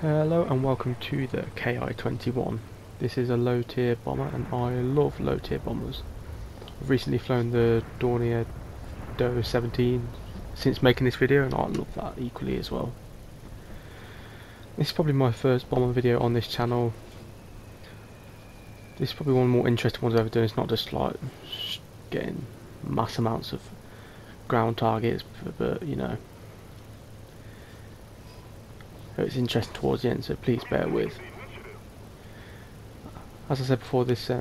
Hello and welcome to the Ki-21. This is a low tier bomber and I love low tier bombers. I've recently flown the Dornier Doe 17 since making this video and I love that equally as well. This is probably my first bomber video on this channel. This is probably one of the more interesting ones I've ever done. It's not just like getting mass amounts of ground targets, but you know, it's interesting towards the end, so please bear with. As I said before, this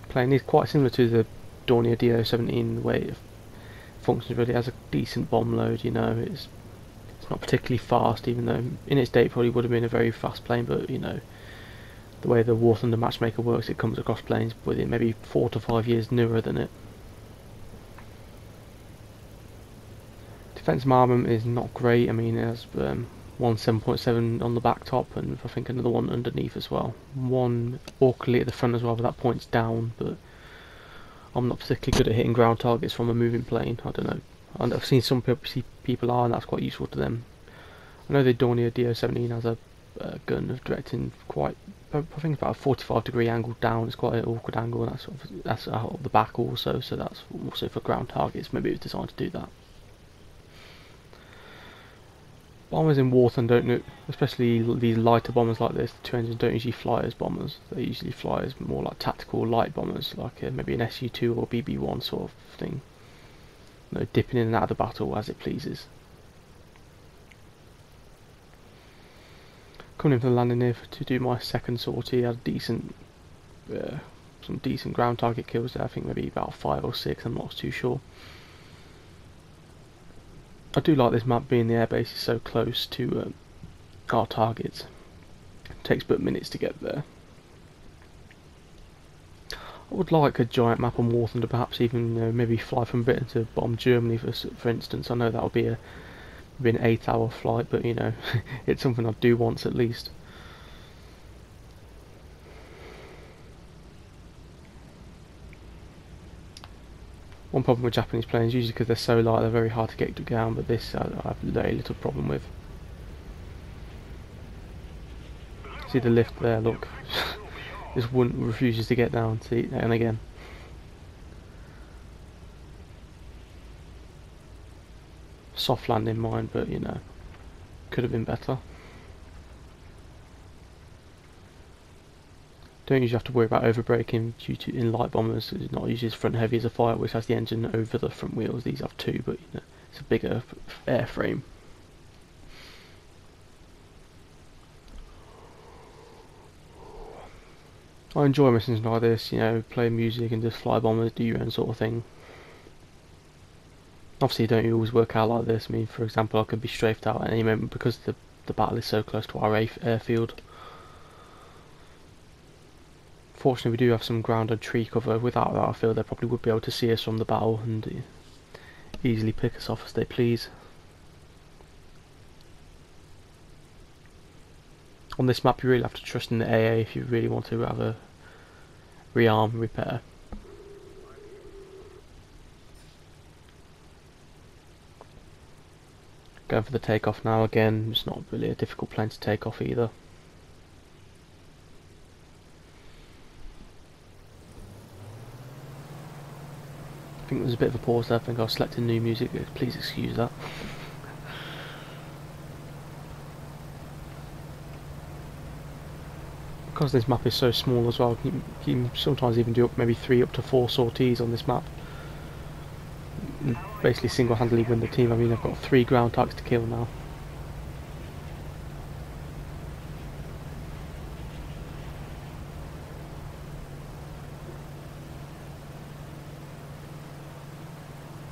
plane is quite similar to the Dornier DO-17 the way it functions. Really has a decent bomb load, you know, it's not particularly fast, even though in its day it probably would have been a very fast plane, but you know, the way the War Thunder Matchmaker works, it comes across planes within maybe 4 to 5 years newer than it. Defensive armament is not great. I mean, it has one 7.7 on the back top and I think another one underneath as well. One awkwardly at the front as well, but that points down, but I'm not particularly good at hitting ground targets from a moving plane. I don't know. I've seen some people are, and that's quite useful to them. I know the Dornier DO-17 has a gun of directing quite, I think about a 45-degree angle down. It's quite an awkward angle, and that's out of the back also, so that's also for ground targets. Maybe it was designed to do that. Bombers in War Thunder don't, especially these lighter bombers like this, the two engines don't usually fly as bombers. They usually fly as more like tactical light bombers, like maybe an SU-2 or BB-1 sort of thing. You know, dipping in and out of the battle as it pleases. Coming in for the landing here to do my second sortie. I had decent, some decent ground target kills there. I think maybe about 5 or 6. I'm not too sure. I do like this map being the airbase is so close to our targets. It takes but minutes to get there. I would like a giant map on War Thunder, perhaps even, you know, maybe fly from Britain to bomb Germany for instance. I know that would be an 8-hour flight, but you know, it's something I'd do once at least. One problem with Japanese planes, usually because they're so light, they're very hard to get down, but this I have very little problem with. See the lift there, look. This one refuses to get down, see, and again. Soft landing mine, but you know, could have been better. Don't usually have to worry about overbraking due to in light bombers. It's not usually as front heavy as a fighter, which has the engine over the front wheels. These have two, but you know, it's a bigger airframe. I enjoy missions like this, you know, play music and just fly bombers, do your own sort of thing. Obviously, don't always work out like this. I mean, for example, I could be strafed out at any moment because the battle is so close to our airfield. Fortunately, we do have some ground and tree cover. Without that, I feel they probably would be able to see us from the battle and easily pick us off as they please. On this map, you really have to trust in the AA if you really want to have a rearm repair. Going for the takeoff now again. It's not really a difficult plane to take off either. I think there's a bit of a pause there. I think I was selecting new music. Please excuse that. Because this map is so small as well, you can sometimes even do maybe 3 up to 4 sorties on this map. And basically single-handedly win the team. I mean, I've got 3 ground targets to kill now.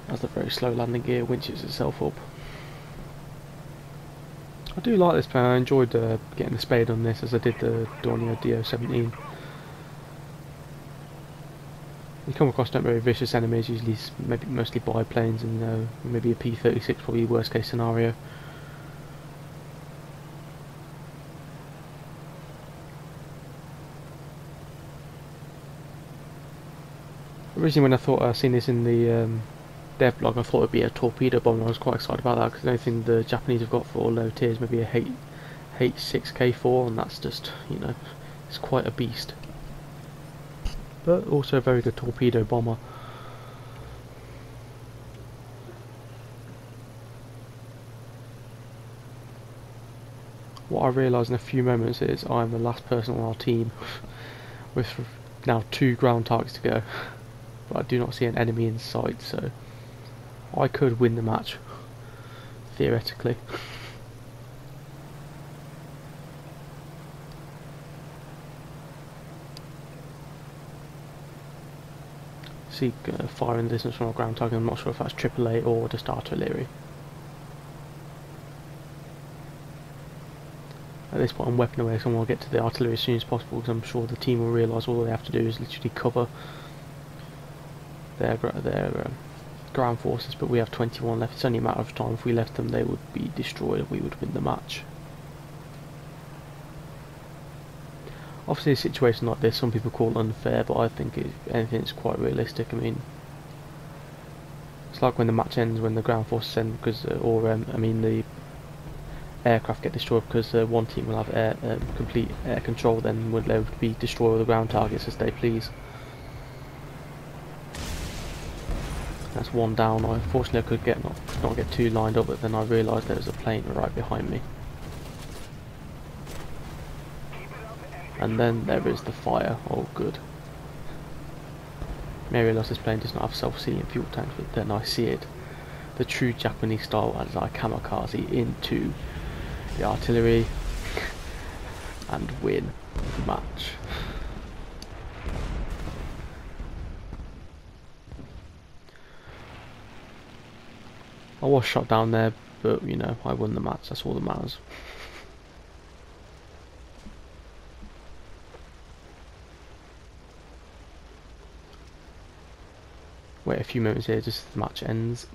As the very slow landing gear winches itself up. I do like this plane. I enjoyed getting the spade on this as I did the Dornier DO-17. You come across not very vicious enemies, usually maybe mostly biplanes and maybe a P-36, probably worst case scenario. Originally when I thought I seen this in the dev blog, I thought it would be a torpedo bomber. I was quite excited about that because the only thing the Japanese have got for low tiers maybe a H6K4, and that's just, you know, it's quite a beast. But also a very good torpedo bomber. What I realise in a few moments is I'm the last person on our team with now 2 ground targets to go, but I do not see an enemy in sight, so I could win the match, theoretically. See fire in the distance from our ground target. I'm not sure if that's AAA or just artillery. At this point I'm weapon away, so I want to get to the artillery as soon as possible, because I'm sure the team will realise all they have to do is literally cover their ground forces, but we have 21 left. It's only a matter of time. If we left them, they would be destroyed and we would win the match. Obviously a situation like this some people call unfair, but I think if anything it's quite realistic. I mean, it's like when the match ends, when the ground forces end, because I mean the aircraft get destroyed, because one team will have complete air control, then would they would be destroy all the ground targets as they please. That's one down. Unfortunately I could not get 2 lined up, but then I realised there was a plane right behind me. And then there is the fire. Oh good. I realised this plane does not have self-sealing fuel tanks, but then I see it, the true Japanese style, as I kamikaze into the artillery and win the match. I was shot down there, but you know, I won the match, that's all that matters. Wait a few moments here just as the match ends.